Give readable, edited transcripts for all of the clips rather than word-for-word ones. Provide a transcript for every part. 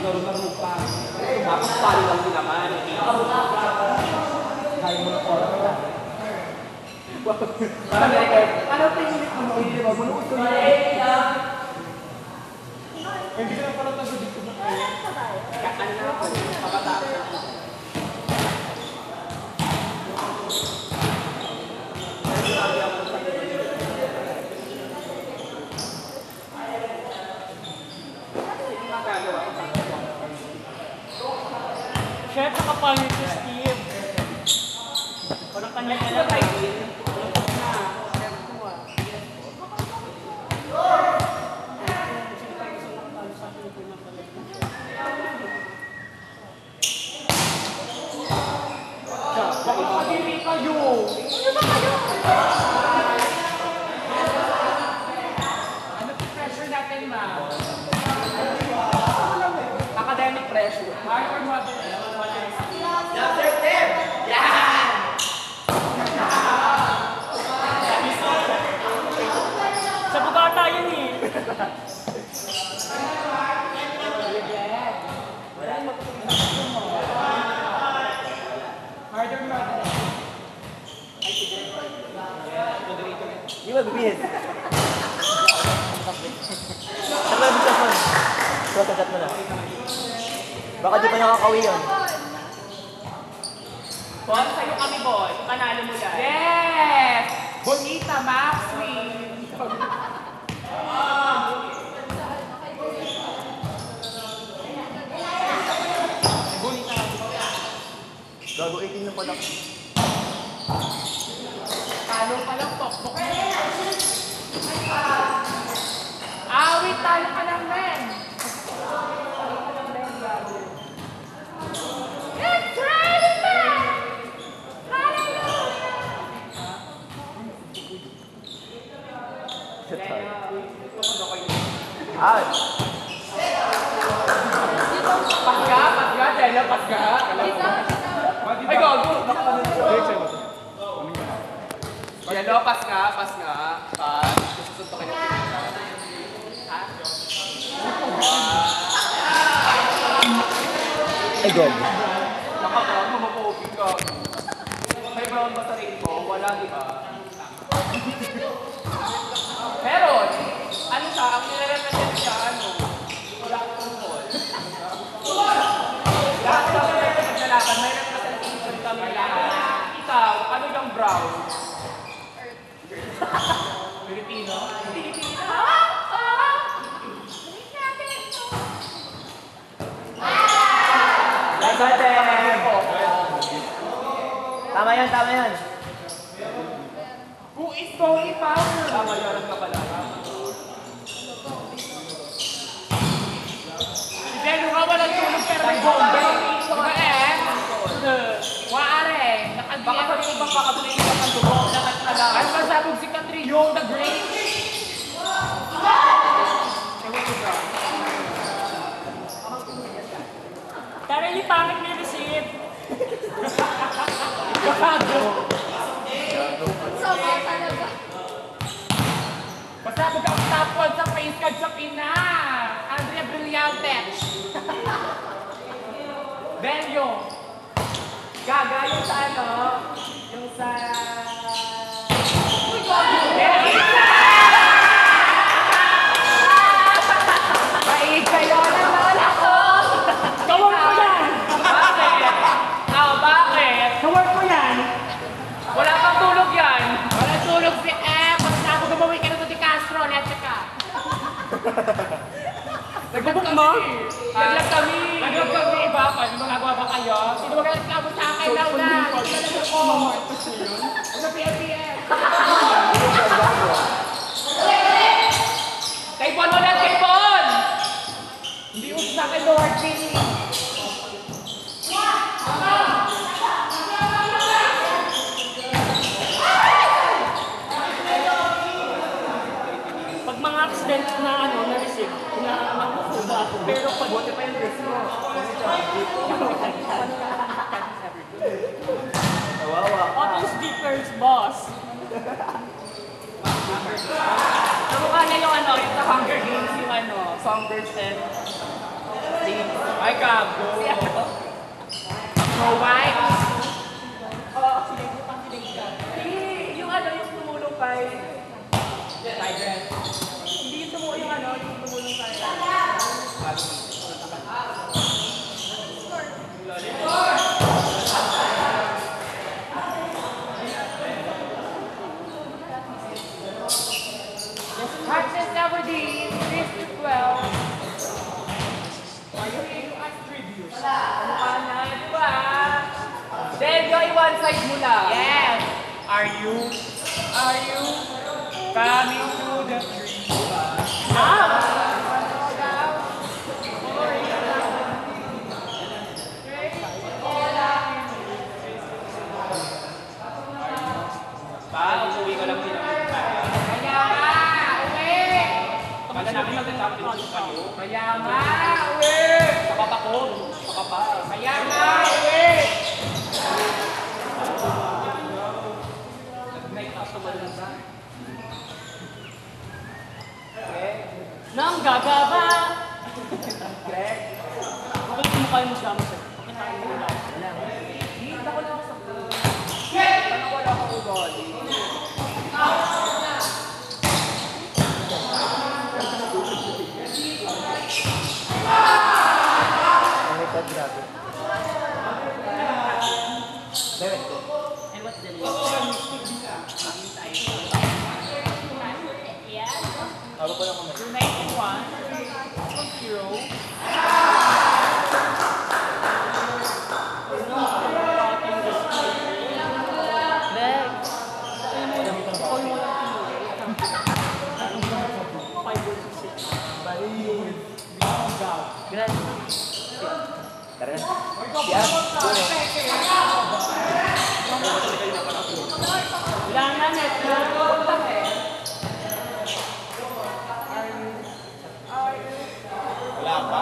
laro-laro pa. Tapos pali lang din naman. Kaya mo na oras na. Ano tingin mo? Hindi ba? Manuot ko na. Hindi ka na pala tayo dito na kayo. Ano na ako? Pagkatapos na. Chef, nakapangit si Steve. Parang kanya-kanya tayo. Hindi kayo! Ano ba kayo? Ano pressure natin, ma'am? Academic pressure. Hard or moderate? Dr. Steve! Yan! Sa bugata yun eh. Hard or moderate? Di ba bibihis? Saan mo nabigyan mo? Sagat mo na. Baka di pa nakakawi yun. Bon, sa'yo kami, Bon. Panalo mo yan. Yes! Bonita, Maxwell! Gago 18 na pala. Talo pa lang, pokpok mo. Awit, talo ka lang, men! It's ready, man! Out! Pasga, Dela, pasga. Ay, gago! Yelo, pasga. Pas. Susunto kayo. Ha? Ay, gago. Nakabrown, mamapoging ka. May brown ba sa rin ko? Wala, di ba? Meron! Ano siya? Ang nire-represent siya, ano? Wala akong tungkol. Lahat sa mga naglalaban, may representation kami lahat. Ikaw, ano yung brown? Filipino? Filipino? Tama yan. Who is Tony Powell? Tama yun ka pala. Pero ka walang tulog pero may bombe. Diba Waare. Baka sa ito bang kakatuloy ka ng tulog na katalaga. Ay, masabog si Catrillo, the Great. Pero hindi pangit may receipt. Masabog ang top 1 sa face card sa Pina. Andrea Brillante. Benyo. Gaga yung sa ano? Yung sa... Uy, gago! Maig kayo na lola ko! Kawar ko yan! Bakit? Bakit? Kawar ko yan! Wala pang tulog yan! Wala tulog si Pag ako gumawi ka na ito ni Castro, let's ka! Naglag mo? Naglag kami! Naglag kami! Iba pa? Di magagawa ba kayo? Sino magalit ka mo sa akin daw na? Hindi ka na ko! Ano PFPS? Kay Bon mo lang! Kay Bon! Hindi uso sa akin, Lord King! Pag mga accident na na-receive, kinakakuha ako. Pero pag... Buti pa yung risk mo. Kawawa ka. What is difference, boss? Kamukha niya yung yung sa Hunger Games, yung Songbirds and Ay, gago. Snow White. Yung ano, yung tumulong kay... Tigress. Hindi yung tumulong yung ano, yung tumulong kay... Hatches nowadays, 3 to 12. Ayun yung as tribute. Ano ka na, di ba? Then, yung i-one side mo lang. Yes. Are you coming to the tree? Uuwi ko lang din ang kaya nga, uwi! Kaya nga, uwi! Pakapa ko, pakapa. Kaya nga, uwi! Nag-night out naman lang ba? Nang gagaba! Bakit kumukha mo siya mo sir? Bakit tayo mo lang? Hindi ako lang sa pool. Parang wala akong ugali. Oh my God, grabe. Bebe. And what's the name? Hawak ko lang kamay. 91, 0. Tara na. Si Ab. Kailangan ito. Wala pa.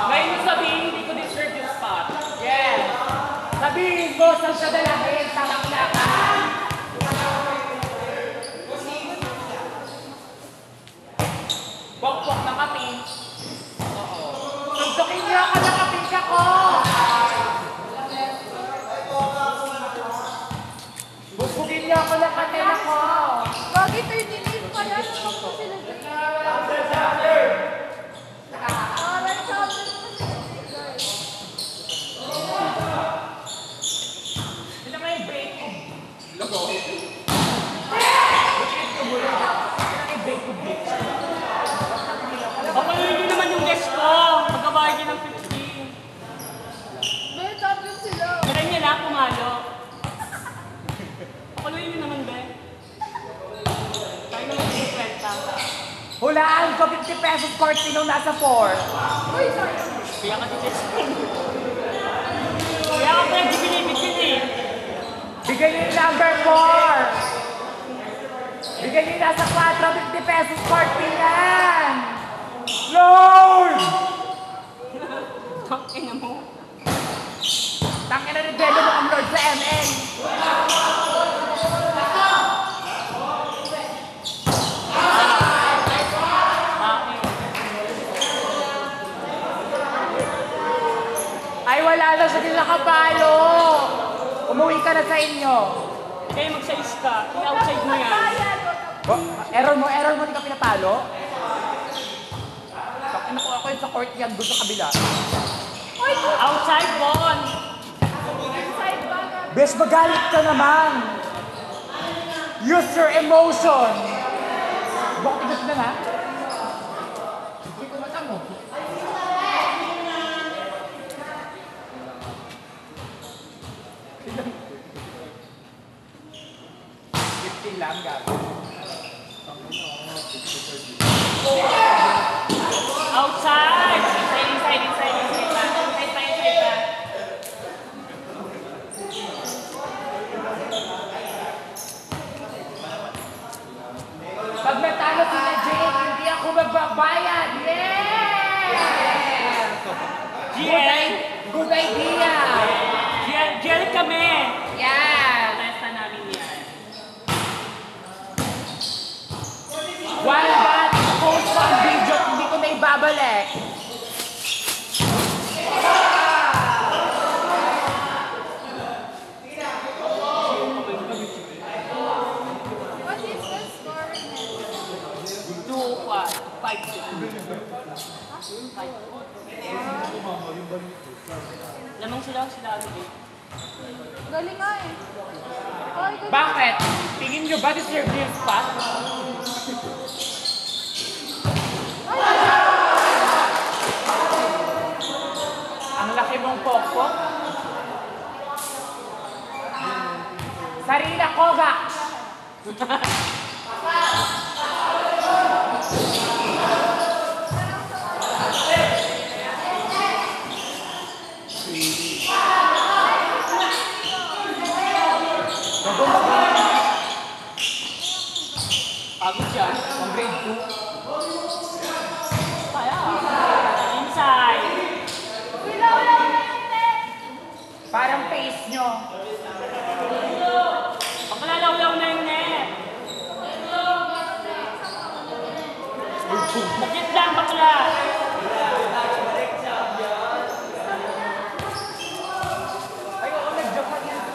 Ngayon mo sabihin, hindi ko deserve yung spot. Yes. Sabihin mo, saan siya dalahin? Tamang na ka. Bok-bok na kapi. Suntukin niyo ako na kapit ako. Bubugin niyo ako na katin ako. Bakit 38 pa yan? Huwag mo sila dyan. Aray, sabi mo guys. Sino may break? Logo. Papaluin niyo naman yung guest ko. Magkabayad niyo ng 15. May champion sila. Kaya niya na, pumalo. Papaluin niyo naman, be. Tayo naman yung 20. Hulaan ko 50 pesos court sino nasa 4. Uy, sorry. Kaya ka dito. Kaya ka pwede binibigyan eh. Bigay niyo yung number 4. Bigay niyo nasa 4, 50 pesos court yan. Lord! Tangina mo. Tangin na ni Belo mo ang Lord sa MN. Ay, wala na siya din nakapalo. Umuwi ka na sa inyo. Kaya mag-size ka. I-outside mo yan. Error mo, di ka pinapalo? Takin ako yun sa court yan, doon sa kabila. Outside, Bon. Inside ba nga? Bes, magalit ka naman. Use your emotion. Bakit igas na na? Hindi ko mata mo. Lang gabi. Outside. Inside. bayad! Yes! Good idea! Gel kami! Yes! Testa namin yan. While that post on video, hindi ko na ibabalik. What is the score now? 2-5. Lamang sila agad. Galing nga eh. Ay, galing. Bakit? Tingin nyo ba deserve niyo yung spot? Ang laki mong pokpok. Sarina Kovacs! Pagod siya. Ang grade 2. Kaya. Inside. Wala na yung net. Parang face nyo. Ang malalawlaw na yung net. Bakit lang bakla? Ay, oo, nag-joke ka yan.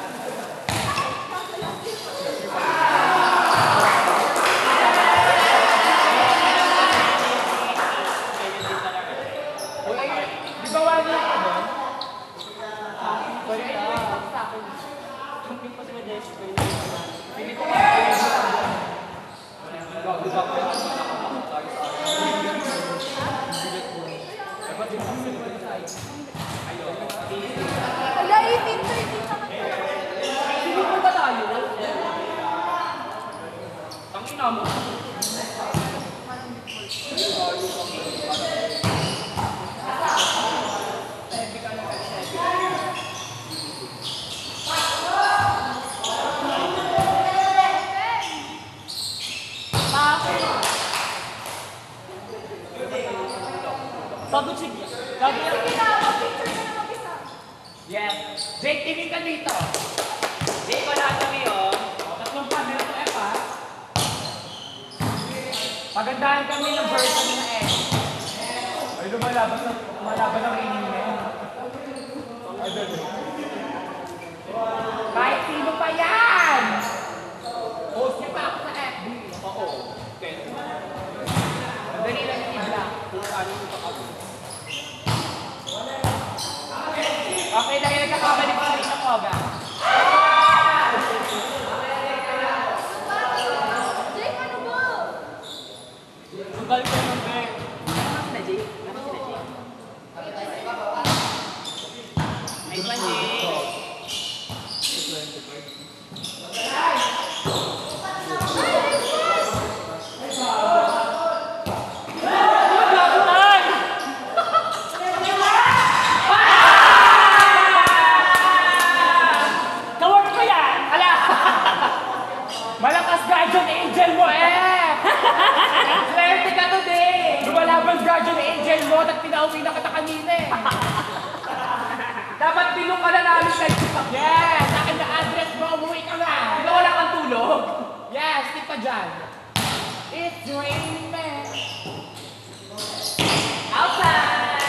Uy, di ba wala ka doon? Camping pa sila Jessica. Hindi ko nga. Wala, 18:30 naman to. Hindi ko ba tayo? Ang ina mo. Pagod si Gabriel. Sige na, mag-picture ka na mag-isa. Yes. Jake, tingin ka dito. Jake, wala kami oh. Tatlong camera to F, ha? Pagandahan kami ng version na F. Ay, lumalaban ng raining men. Kahit sino pa yan! Post niya pa ako sa FB. Oo. Madali lang yung i-block. Okay, dahil nagkakabalik pa rin ako, ba? Jake, ano ba? Ang galing ko ng bag. Naman sila Jake. Nice one, Jake. Malakas Guardian Angel mo eh! Swerte ka today! Lumalaban Guardian Angel mo at pinauwi na kita kanina eh! Dapat binong ka na namin sa ipak. Yes! Akin na address mo, umuwi ka na! Di ba wala kang tulog? Yes, stick ka dyan. It's raining man. Outside!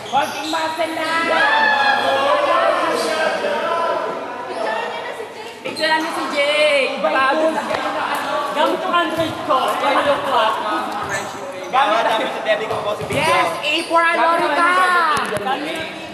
Konting muscle na! Picture niya na si Jake. Picture namin si Jake. Bago na gano'n na ano. Gamit yung Android ko. Kaya yung clock. Gamit Dapat sa Debbie ko po si Video. Yes, A for Alorica! Gamit